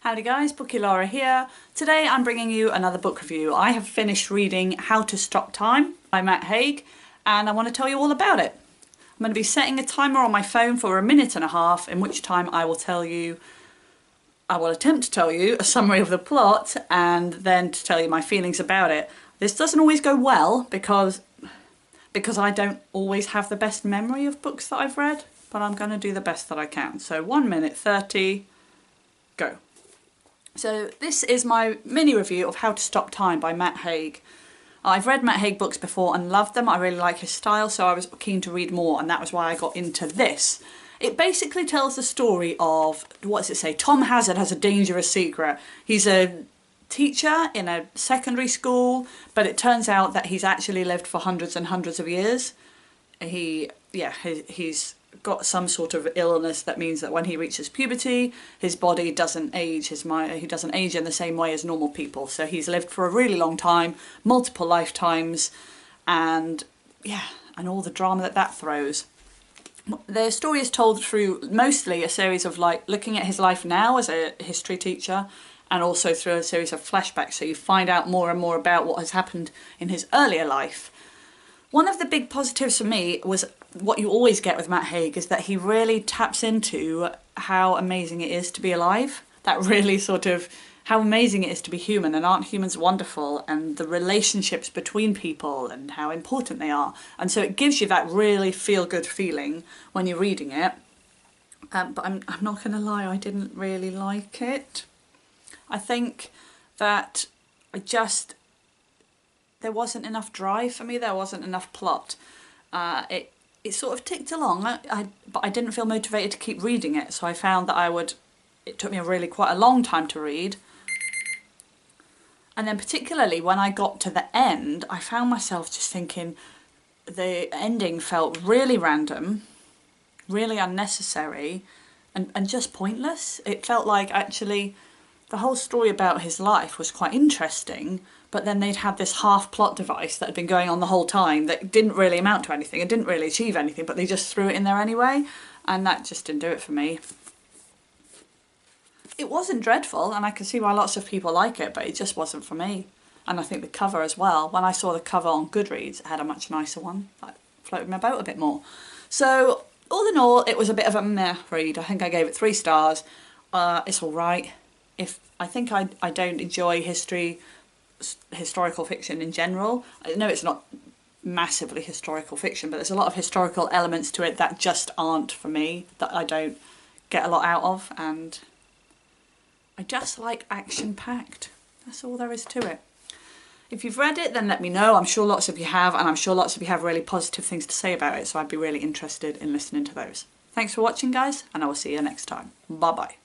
Howdy guys, Bookie Laura here. Today I'm bringing you another book review. I have finished reading How to Stop Time by Matt Haig and I want to tell you all about it. I'm going to be setting a timer on my phone for 1.5 minutes, in which time I will attempt to tell you a summary of the plot and then to tell you my feelings about it. This doesn't always go well because I don't always have the best memory of books that I've read, but I'm going to do the best that I can. So 1 minute 30, go. So this is my mini review of How to Stop Time by Matt Haig. I've read Matt Haig books before and loved them. I really like his style, so I was keen to read more, and that was why I got into this. It basically tells the story of, what does it say? Tom Hazard has a dangerous secret. He's a teacher in a secondary school, but it turns out that he's actually lived for hundreds and hundreds of years. He's got some sort of illness that means that when he reaches puberty, his body doesn't age, he doesn't age in the same way as normal people. So he's lived for a really long time, multiple lifetimes, and all the drama that throws. The story is told through mostly a series of looking at his life now as a history teacher, and also through a series of flashbacks, so you find out more and more about what has happened in his earlier life. One of the big positives for me was what you always get with Matt Haig, is that he really taps into how amazing it is to be alive. That really sort of, how amazing it is to be human, and aren't humans wonderful, and the relationships between people and how important they are. And so it gives you that really feel-good feeling when you're reading it. But I'm not going to lie, I didn't really like it. I think that there wasn't enough drive for me, there wasn't enough plot. It sort of ticked along, but I didn't feel motivated to keep reading it, so I found that it took me quite a long time to read. And then particularly when I got to the end, I found myself just thinking the ending felt really random, really unnecessary, and just pointless. It felt like actually the whole story about his life was quite interesting, but then they'd had this half-plot device that had been going on the whole time that didn't really amount to anything, it didn't really achieve anything, but they just threw it in there anyway, and that just didn't do it for me. It wasn't dreadful, and I can see why lots of people like it, but it just wasn't for me. And I think the cover as well, when I saw the cover on Goodreads, it had a much nicer one, that floated my boat a bit more. So, all in all, it was a bit of a meh read. I think I gave it 3 stars. It's alright. I think I don't enjoy historical fiction in general. I know it's not massively historical fiction, but there's a lot of historical elements to it that just aren't for me, that I don't get a lot out of, and I just like action-packed. That's all there is to it. If you've read it, then let me know. I'm sure lots of you have, and I'm sure lots of you have really positive things to say about it, so I'd be really interested in listening to those. Thanks for watching, guys, and I will see you next time. Bye-bye.